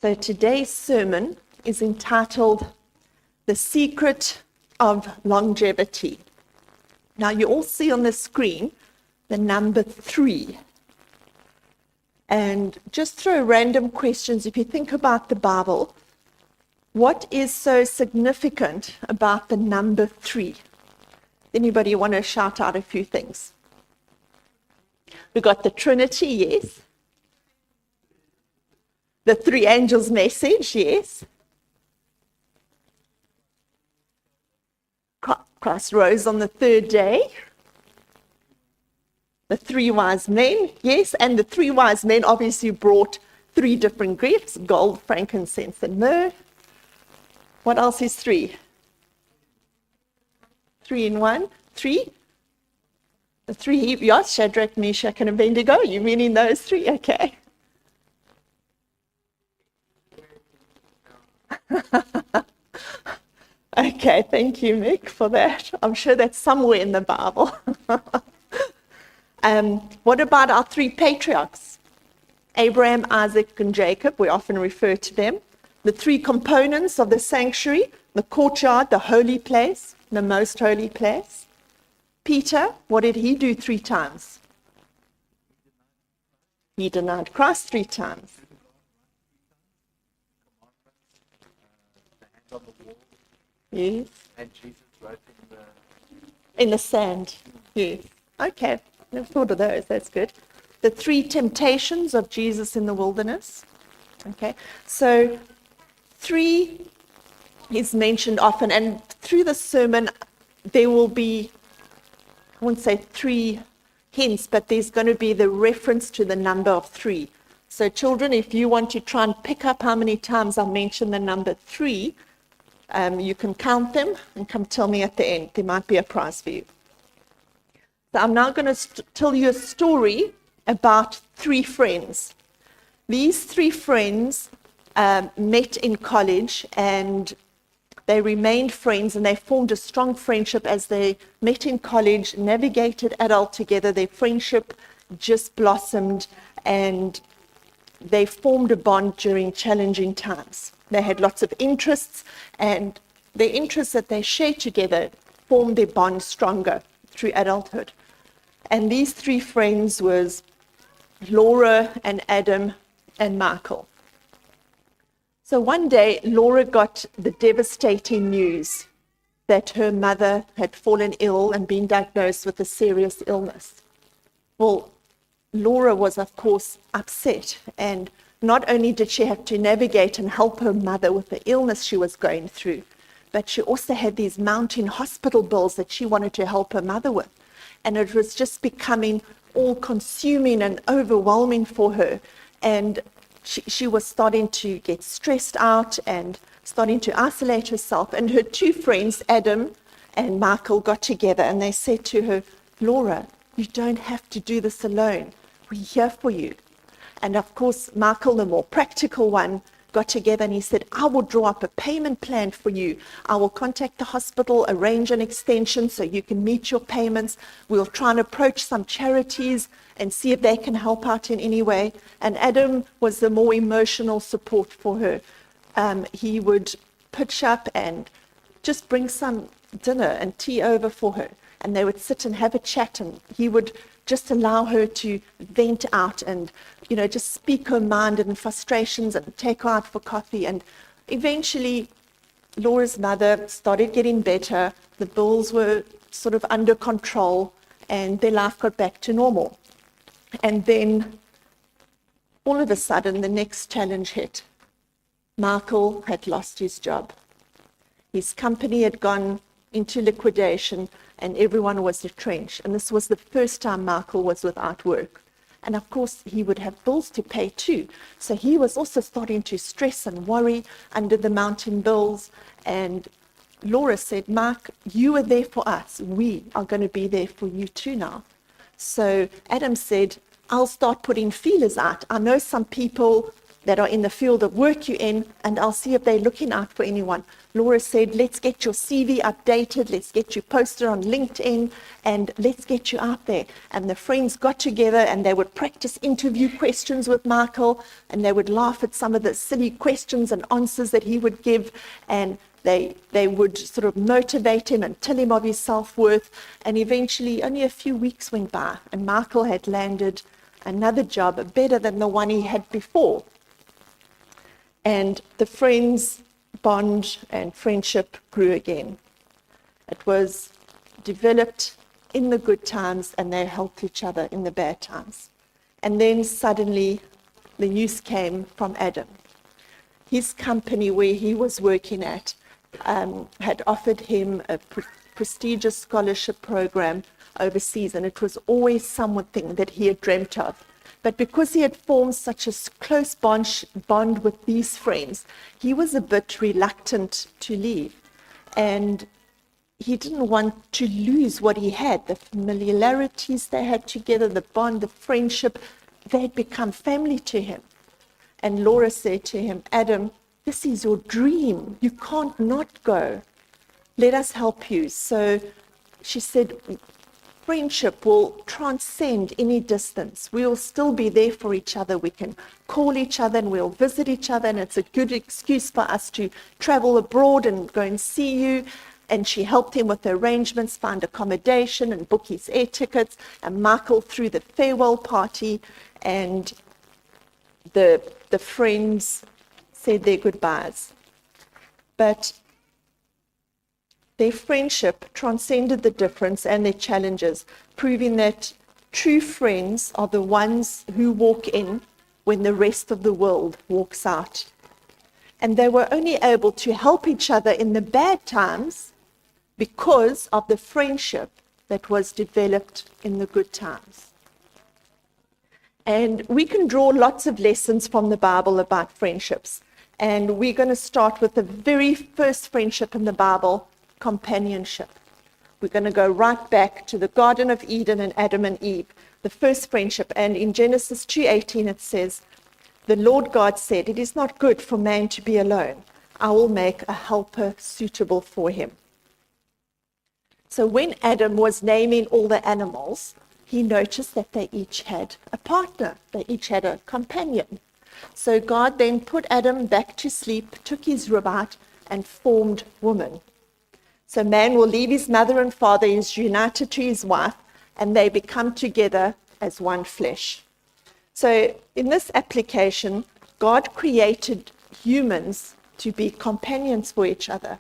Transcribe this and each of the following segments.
So today's sermon is entitled The Secret of Longevity. Now you all see on the screen the number 3. And just throw random questions. If you think about the Bible, what is so significant about the number 3? Anybody want to shout out a few things? We got the Trinity, yes. The 3 angels' message, yes. Christ rose on the 3rd day. The 3 wise men, yes, and the 3 wise men obviously brought 3 different gifts: gold, frankincense, and myrrh. What else is 3? 3 in 1? 3? The 3 Hebrews, Shadrach, Meshach, and Abednego. You meaning those 3? Okay. Okay, thank you, Mick, for that. I'm sure that's somewhere in the Bible. What about our 3 patriarchs? Abraham, Isaac, and Jacob. We often refer to them. The 3 components of the sanctuary: the courtyard, the holy place, the most holy place. Peter, what did he do 3 times? He denied Christ 3 times. Yes. And Jesus wrote in the sand. Yes. Okay. Never thought of those. That's good. The 3 temptations of Jesus in the wilderness. Okay. So 3 is mentioned often, and through the sermon there will be, I won't say 3 hints, but there's going to be the reference to the number of 3. So children, if you want to try and pick up how many times I mention the number 3, you can count them and come tell me at the end. There might be a prize for you. So I'm now going to tell you a story about 3 friends. These 3 friends met in college, and they remained friends, and they formed a strong friendship as they met in college, navigated adult together. Their friendship just blossomed, and they formed a bond during challenging times. They had lots of interests, and the interests that they shared together formed their bond stronger through adulthood. And these 3 friends was Laura and Adam and Michael. So one day, Laura got the devastating news that her mother had fallen ill and been diagnosed with a serious illness. Well, Laura was, of course, upset, and not only did she have to navigate and help her mother with the illness she was going through, but she also had these mounting hospital bills that she wanted to help her mother with. And it was just becoming all-consuming and overwhelming for her. And she was starting to get stressed out and starting to isolate herself. And her 2 friends, Adam and Michael, got together and they said to her, "Laura, you don't have to do this alone. We're here for you." And of course, Michael, the more practical one, got together and he said, "I will draw up a payment plan for you. I will contact the hospital, arrange an extension so you can meet your payments. We'll try and approach some charities and see if they can help out in any way." And Adam was the more emotional support for her. He would pitch up and just bring some dinner and tea over for her. And they would sit and have a chat, and he would just allow her to vent out and, just speak her mind and frustrations and take her out for coffee. And eventually, Laura's mother started getting better. The bills were sort of under control, and their life got back to normal. And then, all of a sudden, the next challenge hit. Michael had lost his job. His company had gone into liquidation, and everyone was retrenched. And this was the first time Michael was without work. And of course, he would have bills to pay too. So he was also starting to stress and worry under the mountain bills. And Laura said, "Mark, you were there for us. We are going to be there for you too now." So Adam said, "I'll start putting feelers out. I know some people that are in the field of work you're in, and I'll see if they're looking out for anyone. Laura said, let's get your CV updated, let's get you posted on LinkedIn, and let's get you out there. And the friends got together and they would practice interview questions with Michael, and they would laugh at some of the silly questions and answers that he would give, and they would sort of motivate him and tell him of his self-worth. And eventually, only a few weeks went by, and Michael had landed another job better than the one he had before. And the friends' bond and friendship grew again. It was developed in the good times, and they helped each other in the bad times. And then suddenly the news came from Adam. His company where he was working at had offered him a prestigious scholarship program overseas, and it was always something that he had dreamt of. But because he had formed such a close bond with these friends, he was a bit reluctant to leave. And he didn't want to lose what he had, the familiarities they had together, the bond, the friendship. They had become family to him. And Laura said to him, Adam, this is your dream. You can't not go. Let us help you. So she said, friendship will transcend any distance. We'll still be there for each other. We can call each other and we'll visit each other, and it's a good excuse for us to travel abroad and go and see you. And she helped him with the arrangements, find accommodation and book his air tickets. And Michael threw the farewell party, and the friends said their goodbyes. But their friendship transcended the difference and their challenges, proving that true friends are the ones who walk in when the rest of the world walks out. And they were only able to help each other in the bad times because of the friendship that was developed in the good times. And we can draw lots of lessons from the Bible about friendships. And we're going to start with the very first friendship in the Bible, companionship. We're going to go right back to the Garden of Eden and Adam and Eve, the first friendship. And in Genesis 2:18 it says, the Lord God said, it is not good for man to be alone. I will make a helper suitable for him. So when Adam was naming all the animals, he noticed that they each had a partner. They each had a companion. So God then put Adam back to sleep, took his rib out, and formed woman. So man will leave his mother and father, is united to his wife, and they become together as one flesh. So in this application, God created humans to be companions for each other.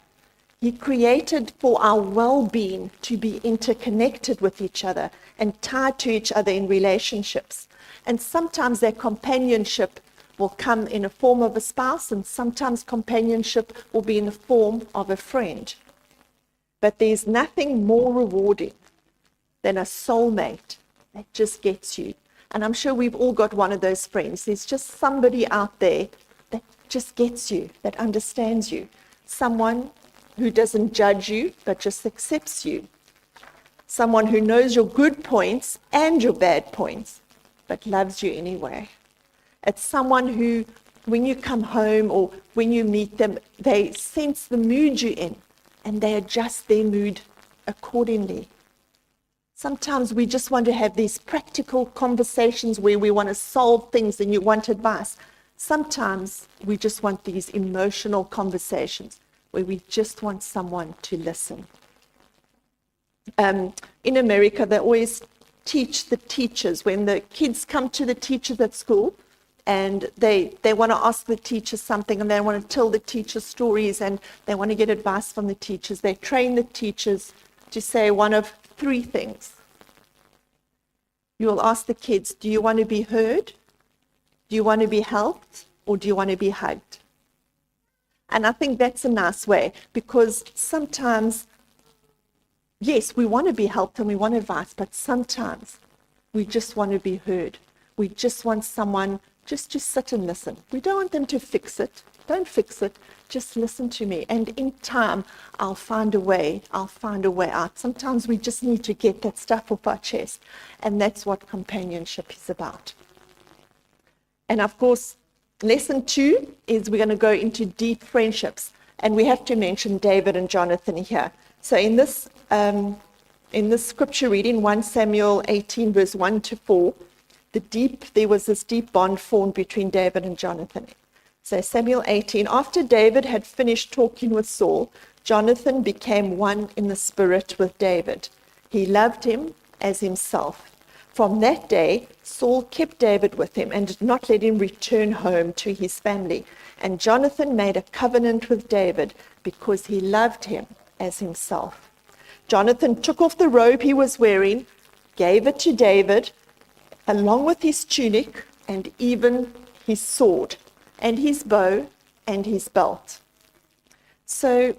He created for our well-being to be interconnected with each other and tied to each other in relationships. And sometimes that companionship will come in a form of a spouse, and sometimes companionship will be in the form of a friend. But there's nothing more rewarding than a soulmate that just gets you. And I'm sure we've all got one of those friends. There's just somebody out there that just gets you, that understands you. Someone who doesn't judge you, but just accepts you. Someone who knows your good points and your bad points, but loves you anyway. It's someone who, when you come home or when you meet them, they sense the mood you're in, and they adjust their mood accordingly. Sometimes we just want to have these practical conversations where we want to solve things and you want advice. Sometimes we just want these emotional conversations where we just want someone to listen. In America, they always teach the teachers, when the kids come to the teachers at school and they want to ask the teacher something and they want to tell the teacher stories and they want to get advice from the teachers, they train the teachers to say one of three things. You will ask the kids, do you want to be heard? Do you want to be helped? Or do you want to be hugged? And I think that's a nice way, because sometimes, yes, we want to be helped and we want advice, but sometimes we just want to be heard. We just want someone just to sit and listen. We don't want them to fix it. Don't fix it. Just listen to me. And in time, I'll find a way out. Sometimes we just need to get that stuff off our chest. And that's what companionship is about. And of course, Lesson 2 is we're going to go into deep friendships, and we have to mention David and Jonathan here. So in this scripture reading, 1 Samuel 18, verse 1 to 4, there was this deep bond formed between David and Jonathan. So Samuel 18, after David had finished talking with Saul, Jonathan became one in the spirit with David. He loved him as himself. From that day, Saul kept David with him and did not let him return home to his family. And Jonathan made a covenant with David because he loved him as himself. Jonathan took off the robe he was wearing, gave it to David, along with his tunic and even his sword and his bow and his belt. So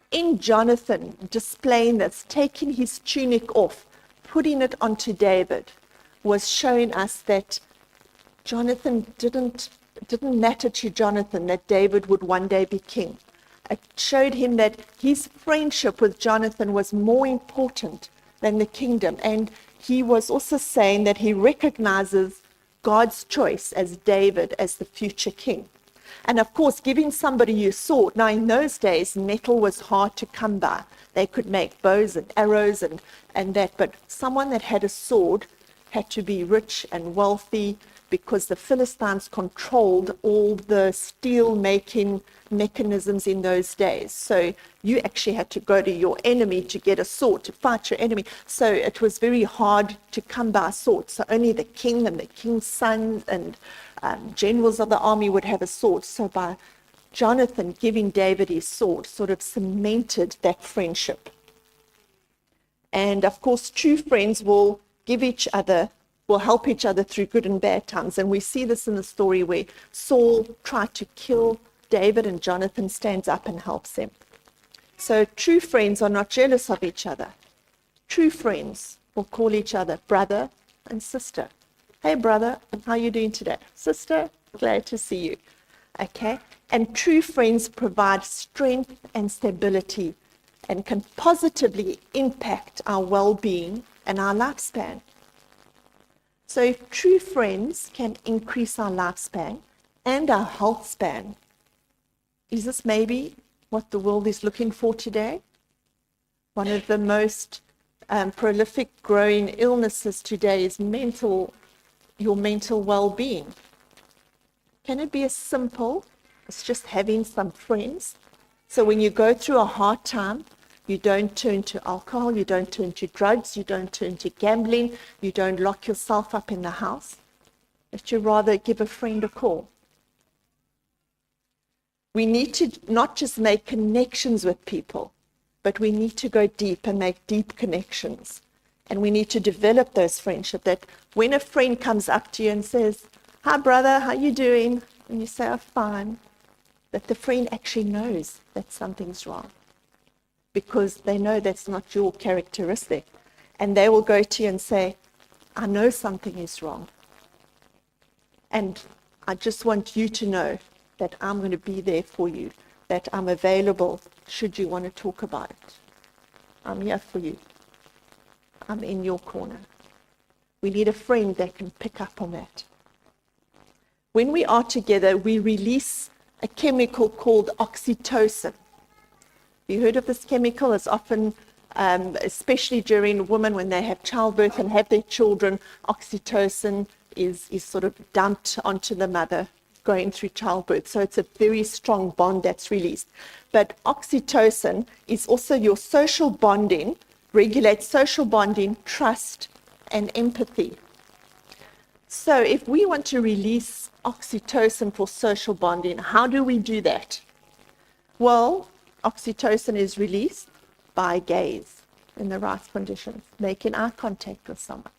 in Jonathan displaying this, taking his tunic off, putting it onto David, was showing us that Jonathan didn't matter to Jonathan that David would one day be king. It showed him that his friendship with Jonathan was more important than the kingdom. And he was also saying that he recognizes God's choice as David as the future king. And of course, giving somebody your sword. Now, in those days, metal was hard to come by. They could make bows and arrows and that, but someone that had a sword had to be rich and wealthy, because the Philistines controlled all the steel-making mechanisms in those days. So you actually had to go to your enemy to get a sword, to fight your enemy. So it was very hard to come by a sword. So only the king and the king's son and generals of the army would have a sword. So by Jonathan giving David his sword sort of cemented that friendship. And of course, true friends will help each other through good and bad times. And we see this in the story where Saul tried to kill David and Jonathan stands up and helps him. So true friends are not jealous of each other. True friends will call each other brother and sister. Hey brother, how are you doing today? Sister, glad to see you. Okay? And true friends provide strength and stability and can positively impact our well-being and our lifespan. So if true friends can increase our lifespan and our health span, is this maybe what the world is looking for today? One of the most prolific growing illnesses today is your mental well-being. Can it be as simple as just having some friends? So when you go through a hard time, you don't turn to alcohol, you don't turn to drugs, you don't turn to gambling, you don't lock yourself up in the house, but you rather give a friend a call. We need to not just make connections with people, but we need to go deep and make deep connections. And we need to develop those friendships, that when a friend comes up to you and says, "Hi brother, how you doing?" And you say, "I'm fine," that the friend actually knows that something's wrong, because they know that's not your characteristic. And they will go to you and say, "I know something is wrong. And I just want you to know that I'm going to be there for you, that I'm available should you want to talk about it. I'm here for you. I'm in your corner." We need a friend that can pick up on that. When we are together, we release a chemical called oxytocin. You heard of this chemical? It's often, especially during women when they have childbirth and have their children, oxytocin is sort of dumped onto the mother going through childbirth. So it's a very strong bond that's released. But oxytocin is also your social bonding, regulates social bonding, trust, and empathy. So if we want to release oxytocin for social bonding, how do we do that? Well, oxytocin is released by gaze in the right conditions, making eye contact with someone.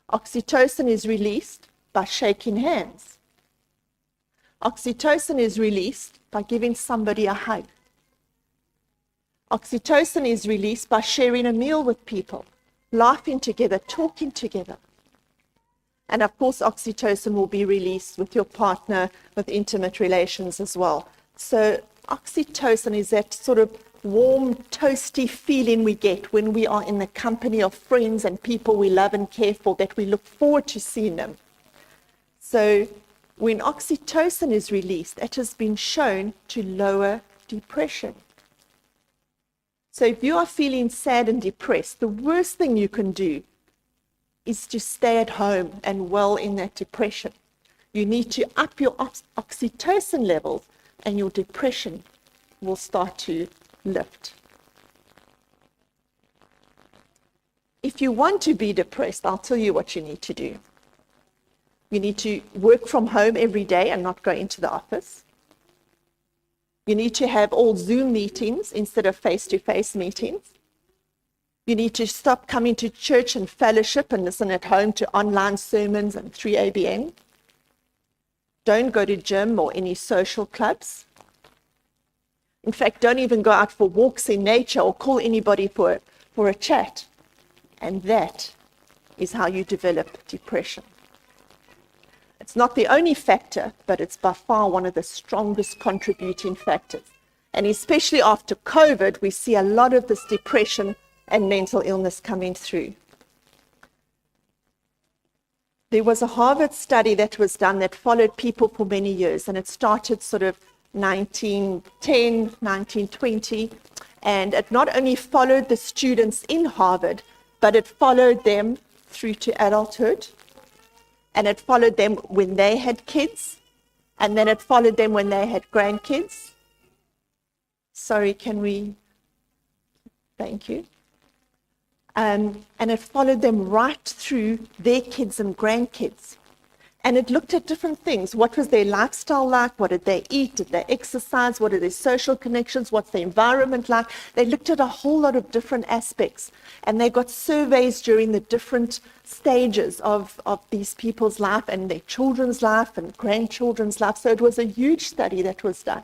Oxytocin is released by shaking hands. Oxytocin is released by giving somebody a hug. Oxytocin is released by sharing a meal with people, laughing together, talking together. And of course, oxytocin will be released with your partner, with intimate relations as well. So oxytocin is that sort of warm, toasty feeling we get when we are in the company of friends and people we love and care for, that we look forward to seeing them. So when oxytocin is released, it has been shown to lower depression. So if you are feeling sad and depressed, the worst thing you can do is to stay at home and dwell in that depression. You need to up your oxytocin levels, and your depression will start to lift. If you want to be depressed, I'll tell you what you need to do. You need to work from home every day and not go into the office. You need to have all Zoom meetings instead of face-to-face meetings. You need to stop coming to church and fellowship and listen at home to online sermons and 3ABN. Don't go to gym or any social clubs. In fact, don't even go out for walks in nature or call anybody for a chat. And that is how you develop depression. It's not the only factor, but it's by far one of the strongest contributing factors. And especially after COVID, we see a lot of this depression and mental illness coming through. There was a Harvard study that was done that followed people for many years, and it started sort of 1910, 1920, and it not only followed the students in Harvard, but it followed them through to adulthood, and it followed them when they had kids, and then it followed them when they had grandkids. Sorry, can we? Thank you. And it followed them right through their kids and grandkids. And it looked at different things. What was their lifestyle like? What did they eat? Did they exercise? What are their social connections? What's the environment like? They looked at a whole lot of different aspects. And they got surveys during the different stages of these people's life and their children's life and grandchildren's life. So it was a huge study that was done.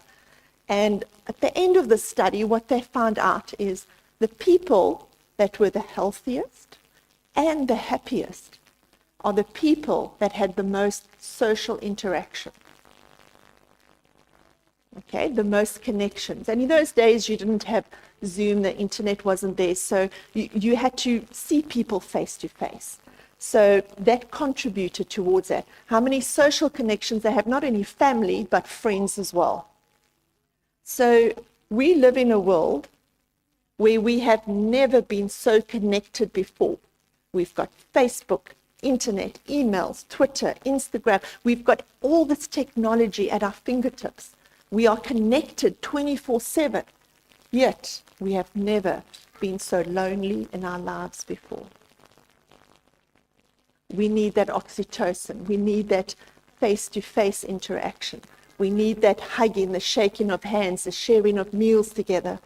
And at the end of the study, what they found out is the people that were the healthiest and the happiest are the people that had the most social interaction. Okay, the most connections. And in those days, you didn't have Zoom, the internet wasn't there, so you had to see people face to face. So that contributed towards that. How many social connections they have, not only family, but friends as well. So we live in a world where we have never been so connected before. We've got Facebook, internet, emails, Twitter, Instagram. We've got all this technology at our fingertips. We are connected 24/7, yet we have never been so lonely in our lives before. We need that oxytocin. We need that face-to-face interaction. We need that hugging, the shaking of hands, the sharing of meals together.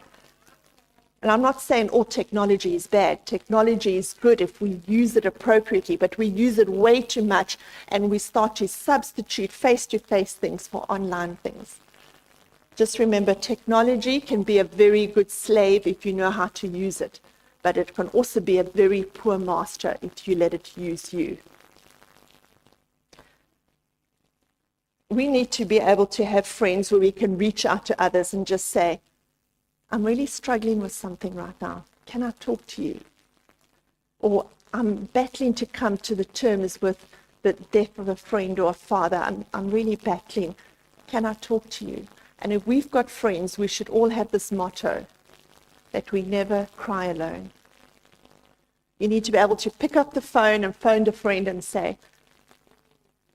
And I'm not saying all technology is bad. Technology is good if we use it appropriately, but we use it way too much and we start to substitute face-to-face things for online things. Just remember, technology can be a very good slave if you know how to use it, but it can also be a very poor master if you let it use you. We need to be able to have friends where we can reach out to others and just say, I'm really struggling with something right now. Can I talk to you? Or I'm battling to come to the terms with the death of a friend or a father. I'm really battling. Can I talk to you? And if we've got friends, we should all have this motto that we never cry alone. You need to be able to pick up the phone and phone a friend and say,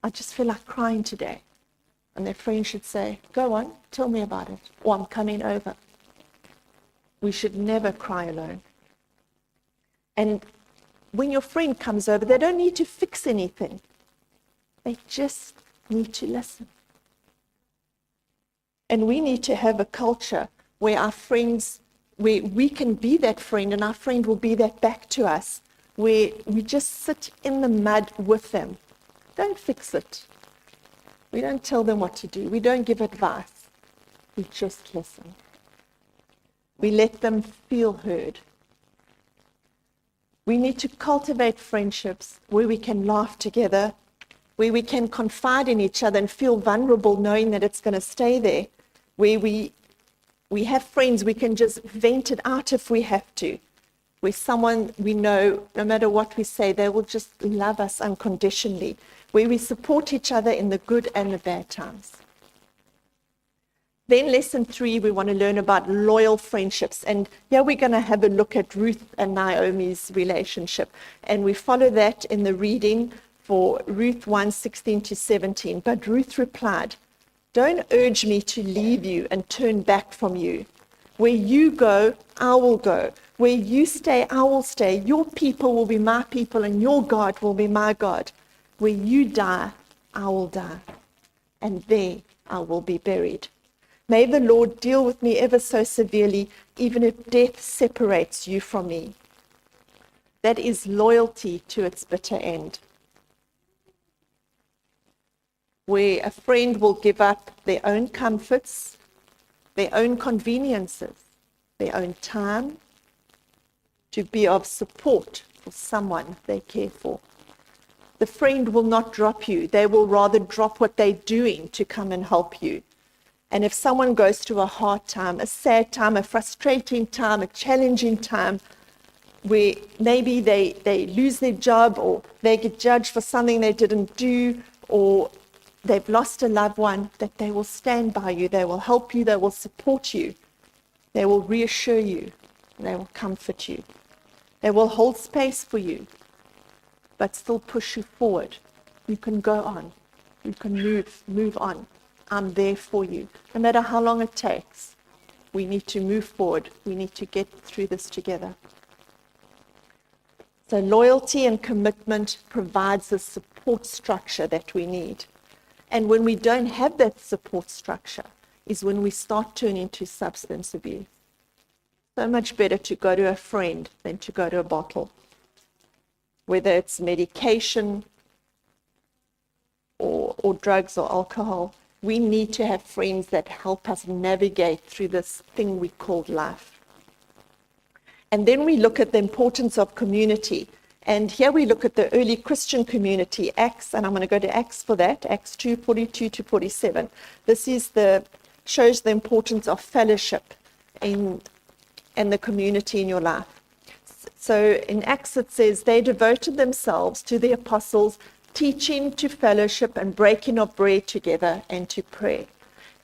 I just feel like crying today. And their friend should say, go on, tell me about it. Or I'm coming over. We should never cry alone. And when your friend comes over, they don't need to fix anything. They just need to listen. And we need to have a culture where our friends, where we can be that friend and our friend will be that back to us, where we just sit in the mud with them. Don't fix it. We don't tell them what to do. We don't give advice. We just listen. We let them feel heard. We need to cultivate friendships where we can laugh together, where we can confide in each other and feel vulnerable knowing that it's going to stay there, where we have friends we can just vent it out if we have to. where someone we know, no matter what we say, they will just love us unconditionally, where we support each other in the good and the bad times. Then lesson 3, we want to learn about loyal friendships. And here we're going to have a look at Ruth and Naomi's relationship. And we follow that in the reading for Ruth 1:16 to 17. But Ruth replied, "Don't urge me to leave you and turn back from you. Where you go, I will go. Where you stay, I will stay. Your people will be my people and your God will be my God. Where you die, I will die. And there I will be buried. May the Lord deal with me ever so severely, even if death separates you from me." That is loyalty to its bitter end, where a friend will give up their own comforts, their own conveniences, their own time, to be of support for someone they care for. The friend will not drop you. They will rather drop what they're doing to come and help you. And if someone goes through a hard time, a sad time, a frustrating time, a challenging time, where maybe they lose their job or they get judged for something they didn't do, or they've lost a loved one, that they will stand by you, they will help you, they will support you, they will reassure you, they will comfort you, they will hold space for you, but still push you forward. You can go on, you can move on. I'm there for you. No matter how long it takes, we need to move forward. We need to get through this together. So loyalty and commitment provides the support structure that we need. And when we don't have that support structure is when we start turning to substance abuse. So much better to go to a friend than to go to a bottle. Whether it's medication or drugs or alcohol, we need to have friends that help us navigate through this thing we call life. And then we look at the importance of community. And here we look at the early Christian community, Acts, and I'm going to go to Acts for that, Acts 2:42 to 47. This shows the importance of fellowship and the community in your life. So in Acts it says, "They devoted themselves to the apostles' teaching, to fellowship and breaking of bread together, and to pray.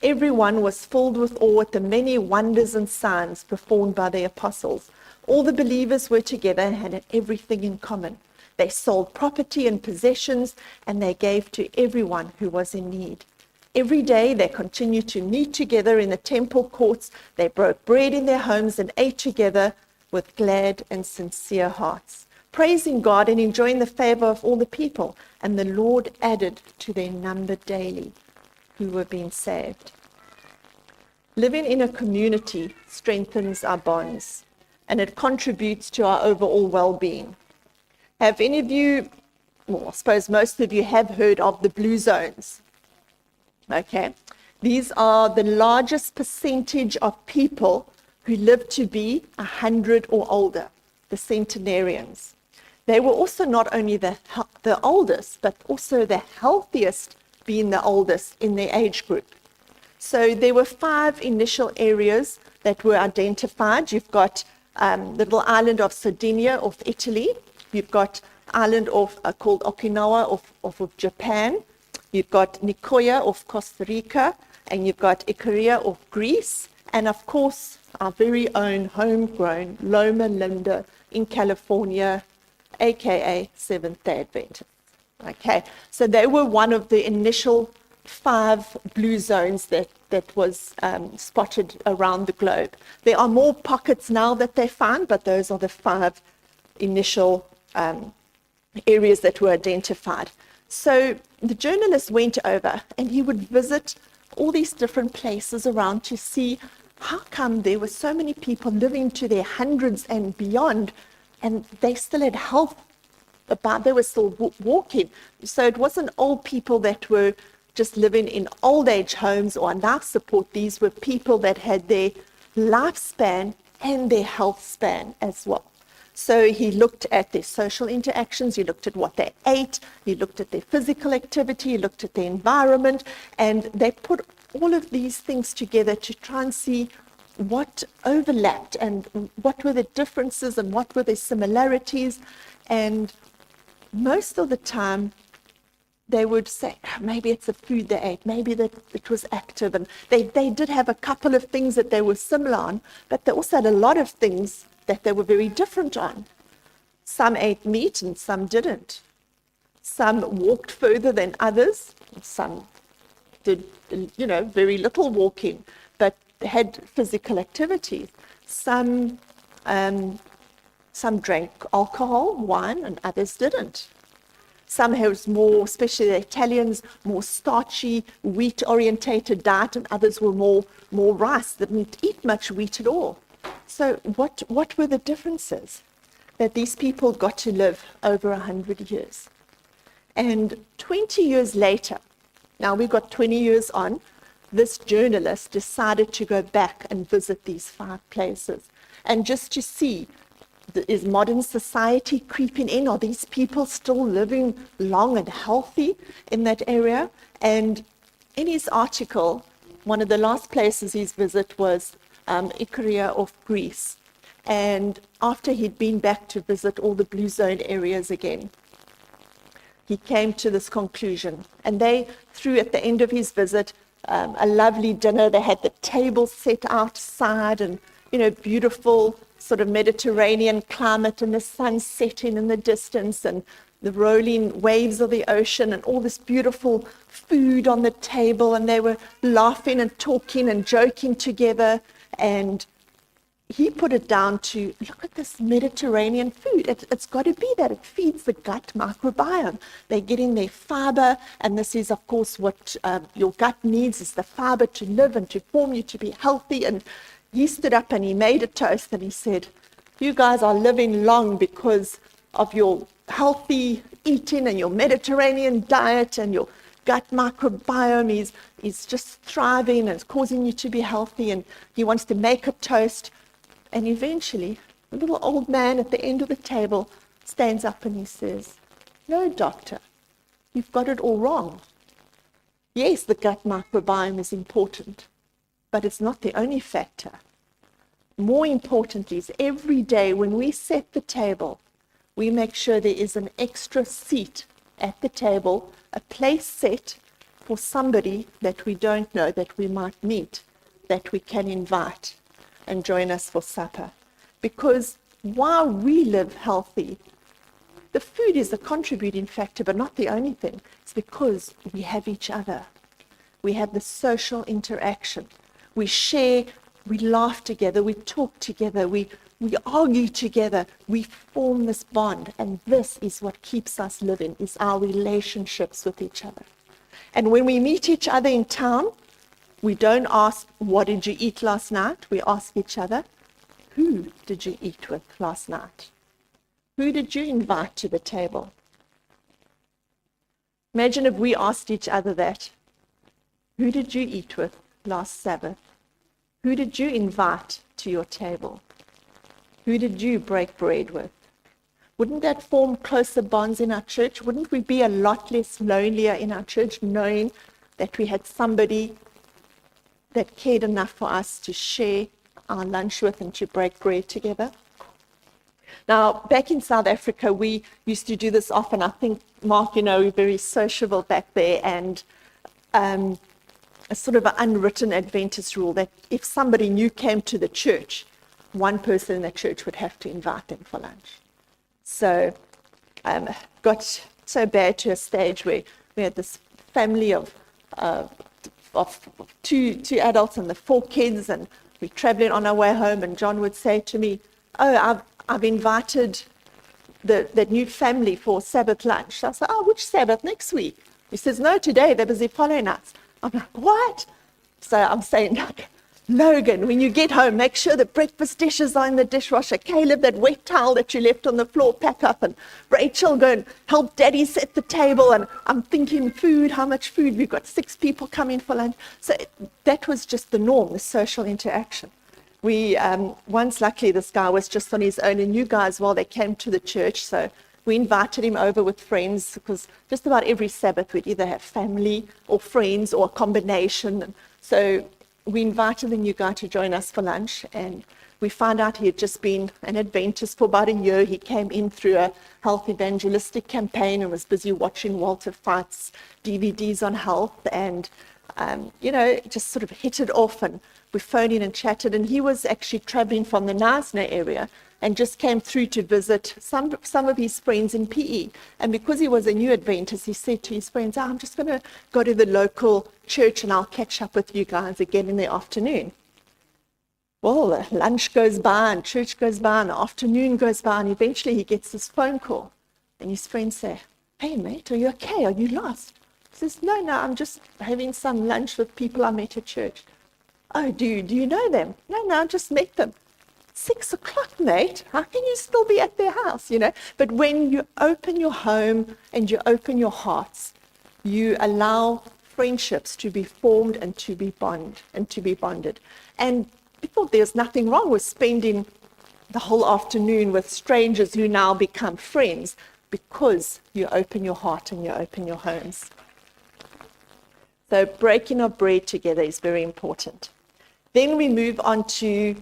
Everyone was filled with awe at the many wonders and signs performed by the apostles. All the believers were together and had everything in common. They sold property and possessions, and they gave to everyone who was in need. Every day they continued to meet together in the temple courts. They broke bread in their homes and ate together with glad and sincere hearts, praising God and enjoying the favor of all the people. And the Lord added to their number daily who were being saved." Living in a community strengthens our bonds, and it contributes to our overall well-being. Have any of you, well, I suppose most of you have heard of the blue zones. Okay, these are the largest percentage of people who live to be 100 or older, the centenarians. They were also not only the oldest, but also the healthiest, being the oldest in their age group. So there were 5 initial areas that were identified. You've got the little island of Sardinia of Italy. You've got island called Okinawa of Japan. You've got Nicoya of Costa Rica, and you've got Icaria of Greece, and of course our very own homegrown Loma Linda in California, aka Seventh-day Adventist. Okay, so they were one of the initial 5 blue zones that was spotted around the globe. There are more pockets now that they found, but those are the 5 initial areas that were identified. So the journalist went over and he would visit all these different places around to see how come there were so many people living to their hundreds and beyond, and they still had health about, they were still walking. So it wasn't old people that were just living in old age homes or on life support. These were people that had their lifespan and their health span as well. So he looked at their social interactions, he looked at what they ate, he looked at their physical activity, he looked at their environment, and they put all of these things together to try and see what overlapped and what were the differences and what were the similarities. And most of the time, they would say, "Oh, maybe it's the food they ate, maybe that it was active." And they did have a couple of things that they were similar on, but they also had a lot of things that they were very different on. Some ate meat and some didn't. Some walked further than others. Some did, very little walking, but had physical activity. Some drank alcohol, wine, and others didn't. Some has more, especially the Italians, more starchy, wheat-orientated diet, and others were more rice. They didn't eat much wheat at all. So what were the differences? That these people got to live over 100 years. And 20 years later, now we got 20 years on, this journalist decided to go back and visit these 5 places. And just to see, is modern society creeping in? Are these people still living long and healthy in that area? And in his article, one of the last places he's visited was Icaria of Greece. And after he'd been back to visit all the blue zone areas again, he came to this conclusion. And they threw at the end of his visit a lovely dinner. They had the table set outside and, beautiful sort of Mediterranean climate and the sun setting in the distance and the rolling waves of the ocean and all this beautiful food on the table. And they were laughing and talking and joking together. And he put it down to, look at this Mediterranean food. It's got to be that it feeds the gut microbiome. They're getting their fiber, and this is, of course, what your gut needs, is the fiber to live and to form you to be healthy. And he stood up and he made a toast and he said, "You guys are living long because of your healthy eating and your Mediterranean diet, and your gut microbiome is just thriving and it's causing you to be healthy." And he wants to make a toast. And eventually, a little old man at the end of the table stands up and he says, "No, doctor, you've got it all wrong. Yes, the gut microbiome is important, but it's not the only factor. More importantly is every day when we set the table, we make sure there is an extra seat at the table, a place set for somebody that we don't know that we might meet, that we can invite and join us for supper. Because while we live healthy, the food is a contributing factor, but not the only thing. It's because we have each other. We have the social interaction. We share, we laugh together, we talk together, we argue together, we form this bond. And this is what keeps us living, is our relationships with each other. And when we meet each other in town, we don't ask, "What did you eat last night?" We ask each other, "Who did you eat with last night? Who did you invite to the table?" Imagine if we asked each other that. Who did you eat with last Sabbath? Who did you invite to your table? Who did you break bread with? Wouldn't that form closer bonds in our church? Wouldn't we be a lot less lonelier in our church, knowing that we had somebody that cared enough for us to share our lunch with and to break bread together? Now, back in South Africa, we used to do this often. I think, Mark, we're very sociable back there, and a sort of an unwritten Adventist rule that if somebody new came to the church, one person in the church would have to invite them for lunch. So got so bad to a stage where we had this family of two adults and the 4 kids, and we're traveling on our way home, and John would say to me, "Oh, I've invited the new family for Sabbath lunch." So I said, "Oh, which Sabbath? Next week?" He says, "No, today, they're busy following us." I'm like, "What?" So I'm saying, "Logan, when you get home, make sure the breakfast dishes are in the dishwasher. Caleb, that wet towel that you left on the floor, pack up. And Rachel, go and help Daddy set the table." And I'm thinking food, how much food? We've got 6 people coming for lunch. So that was just the norm, the social interaction. We, once luckily, this guy was just on his own, and you guys, well, they came to the church. So we invited him over with friends, because just about every Sabbath we'd either have family or friends or a combination. And so we invited the new guy to join us for lunch, and we found out he had just been an Adventist for about a year. He came in through a health evangelistic campaign and was busy watching Walter Fight's DVDs on health, and just sort of hit it off, and we phoned in and chatted, and he was actually traveling from the Knysna area and just came through to visit some of his friends in PE. And because he was a new Adventist, he said to his friends, I'm just going to go to the local church and I'll catch up with you guys again in the afternoon. Well, lunch goes by and church goes by and the afternoon goes by, and eventually he gets this phone call, and his friends say, hey mate, are you okay? Are you lost? He says, no, I'm just having some lunch with people I met at church. Oh, do you know them? No, I just met them. 6 o'clock, mate. How can you still be at their house, But when you open your home and you open your hearts, you allow friendships to be formed and to be bonded. And people, there's nothing wrong with spending the whole afternoon with strangers who now become friends, because you open your heart and you open your homes. So breaking of bread together is very important. Then we move on to,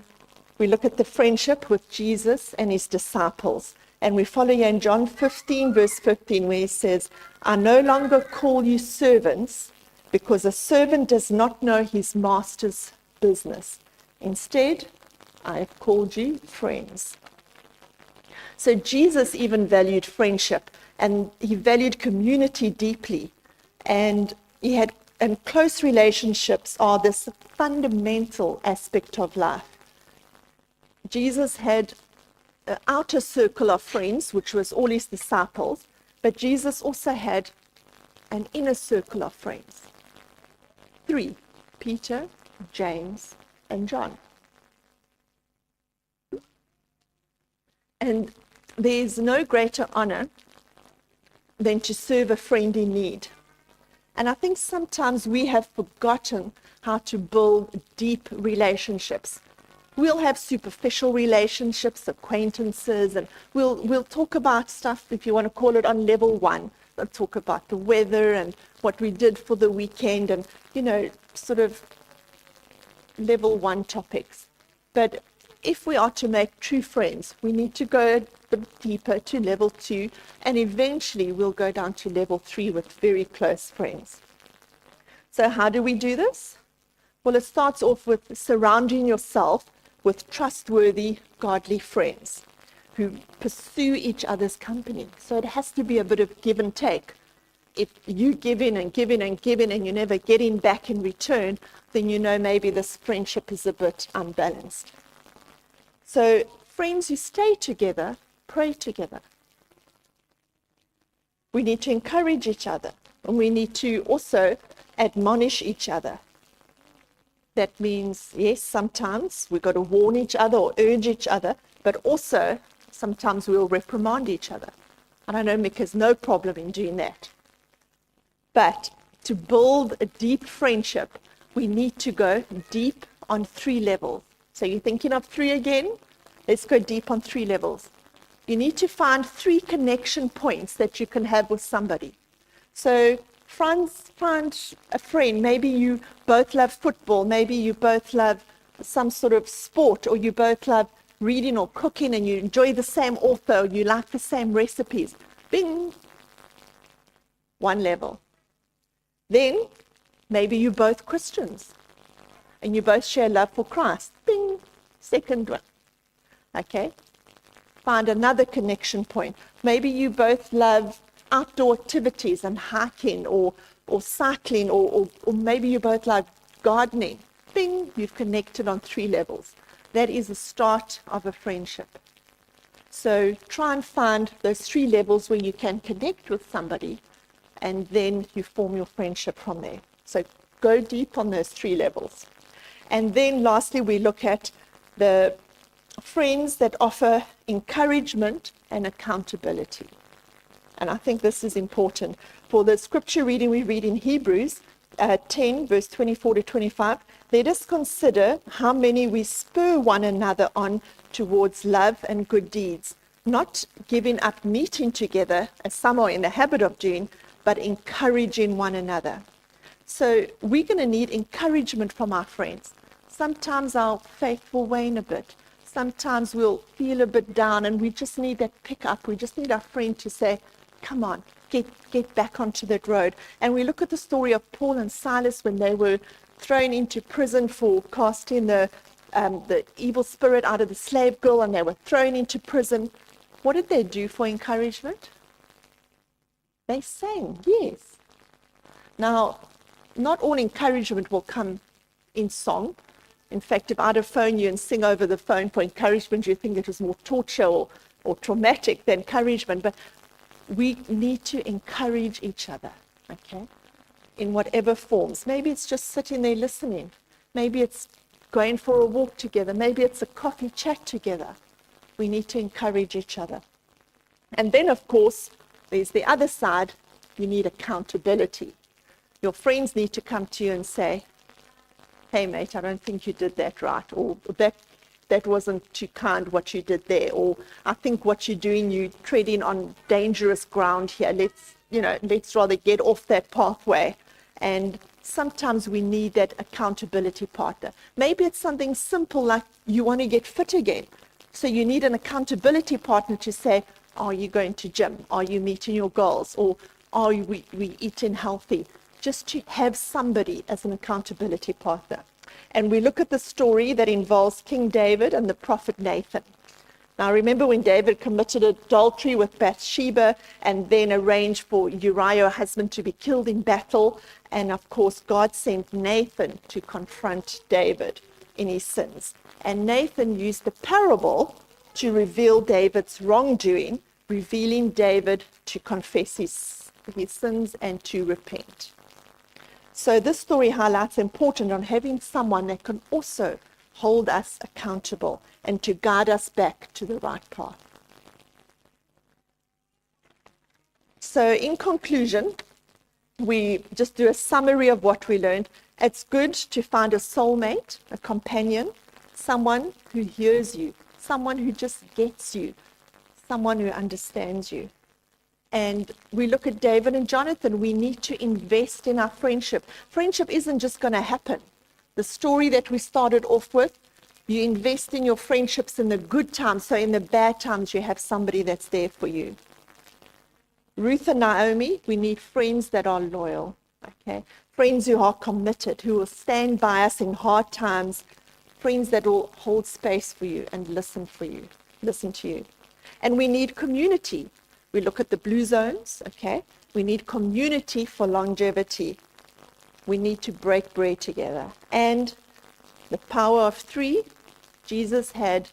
we look at the friendship with Jesus and his disciples. And we follow here in John 15, verse 15, where he says, I no longer call you servants, because a servant does not know his master's business. Instead, I have called you friends. So Jesus even valued friendship, and he valued community deeply. And close relationships are this fundamental aspect of life. Jesus had an outer circle of friends, which was all his disciples, but Jesus also had an inner circle of friends. 3, Peter, James, and John. And there's no greater honor than to serve a friend in need. And I think sometimes we have forgotten how to build deep relationships. We'll have superficial relationships, acquaintances, and we'll talk about stuff, if you want to call it, on level 1. We'll talk about the weather and what we did for the weekend and, sort of level 1 topics. But if we are to make true friends, we need to go a bit deeper to level 2, and eventually we'll go down to level 3 with very close friends. So how do we do this? Well, it starts off with surrounding yourself with trustworthy, godly friends who pursue each other's company. So it has to be a bit of give and take. If you give in and give in and give in and you're never getting back in return, then maybe this friendship is a bit unbalanced. So friends who stay together, pray together. We need to encourage each other, and we need to also admonish each other. That means, yes, sometimes we've got to warn each other or urge each other, but also sometimes we'll reprimand each other. And I know Mick has no problem in doing that. But to build a deep friendship, we need to go deep on 3 levels. So you're thinking of 3 again? Let's go deep on 3 levels. You need to find 3 connection points that you can have with somebody. So find a friend. Maybe you both love football. Maybe you both love some sort of sport, or you both love reading or cooking, and you enjoy the same author, or you like the same recipes. Bing! 1 level. Then maybe you're both Christians and you both share love for Christ. Bing! 2nd one. Okay? Find another connection point. Maybe you both love outdoor activities and hiking or cycling, or maybe you both like gardening. Bing! You've connected on 3 levels. That is the start of a friendship. So try and find those 3 levels where you can connect with somebody, and then you form your friendship from there. So go deep on those 3 levels. And then lastly, we look at the friends that offer encouragement and accountability. And I think this is important. For the scripture reading, we read in Hebrews 10, verse 24 to 25, let us consider how many we spur one another on towards love and good deeds, not giving up meeting together, as some are in the habit of doing, but encouraging one another. So we're going to need encouragement from our friends. Sometimes our faith will wane a bit. Sometimes we'll feel a bit down and we just need that pick up. We just need our friend to say, come on, get back onto that road. And we look at the story of Paul and Silas when they were thrown into prison for casting the evil spirit out of the slave girl, and they were thrown into prison. What did they do for encouragement? They sang, yes. Now, not all encouragement will come in song. In fact, if I'd have phoned you and sing over the phone for encouragement, you think it was more torture or traumatic than encouragement. But we need to encourage each other, okay, in whatever forms. Maybe it's just sitting there listening. Maybe it's going for a walk together. Maybe it's a coffee chat together. We need to encourage each other. And then, of course, there's the other side. You need accountability. Your friends need to come to you and say, hey, mate, I don't think you did that right, or that wasn't too kind what you did there, or I think what you're doing, you're treading on dangerous ground here. Let's rather get off that pathway. And sometimes we need that accountability partner. Maybe it's something simple like you want to get fit again. So you need an accountability partner to say, are you going to gym? Are you meeting your goals? Or are we eating healthy? Just to have somebody as an accountability partner. And we look at the story that involves King David and the prophet Nathan. Now remember when David committed adultery with Bathsheba and then arranged for Uriah, her husband, to be killed in battle. And of course, God sent Nathan to confront David in his sins. And Nathan used the parable to reveal David's wrongdoing, revealing David to confess his sins and to repent. So this story highlights the importance on having someone that can also hold us accountable and to guide us back to the right path. So in conclusion, we just do a summary of what we learned. It's good to find a soulmate, a companion, someone who hears you, someone who just gets you, someone who understands you. And we look at David and Jonathan. We need to invest in our friendship. Friendship isn't just going to happen. The story that we started off with, you invest in your friendships in the good times, so in the bad times you have somebody that's there for you. Ruth and Naomi, we need friends that are loyal, okay? Friends who are committed, who will stand by us in hard times, friends that will hold space for you and listen to you. And we need community. We look at the blue zones, okay? We need community for longevity. We need to break bread together. And the power of three, Jesus had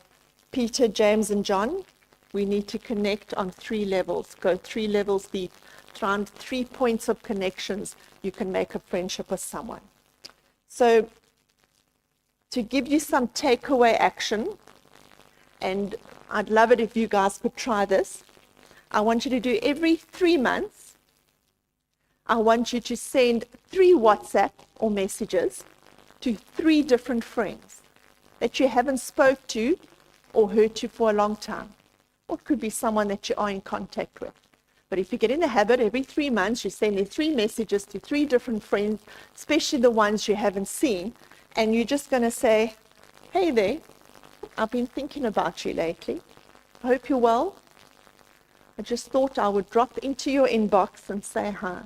Peter, James, and John. We need to connect on 3 levels, go 3 levels deep. Around 3 points of connections, you can make a friendship with someone. So to give you some takeaway action, and I'd love it if you guys could try this. I want you to do every 3 months. I want you to send 3 WhatsApp or messages to 3 different friends that you haven't spoke to or heard to for a long time. Or it could be someone that you are in contact with. But if you get in the habit, every 3 months, you send 3 messages to 3 different friends, especially the ones you haven't seen, and you're just going to say, hey there, I've been thinking about you lately. I hope you're well. I just thought I would drop into your inbox and say hi.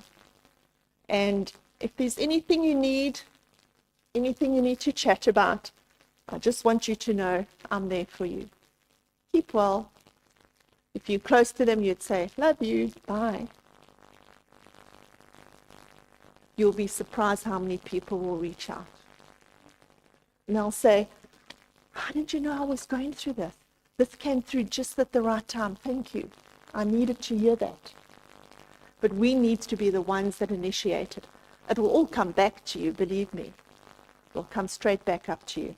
And if there's anything you need to chat about, I just want you to know I'm there for you. Keep well. If you're close to them, you'd say, love you, bye. You'll be surprised how many people will reach out. And they'll say, how did you know I was going through this? This came through just at the right time. Thank you. I needed to hear that. But we need to be the ones that initiate it. It will all come back to you, believe me. It will come straight back up to you.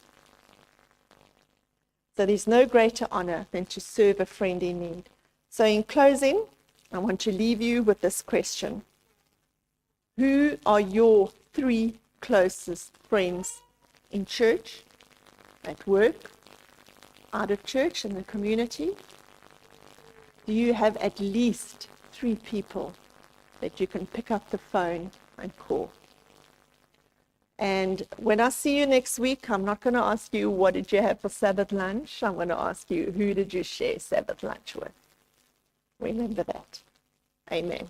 So there's no greater honor than to serve a friend in need. So in closing, I want to leave you with this question. Who are your 3 closest friends in church, at work, out of church, in the community? Do you have at least 3 people that you can pick up the phone and call? And when I see you next week, I'm not going to ask you, what did you have for Sabbath lunch? I'm going to ask you, who did you share Sabbath lunch with? Remember that. Amen.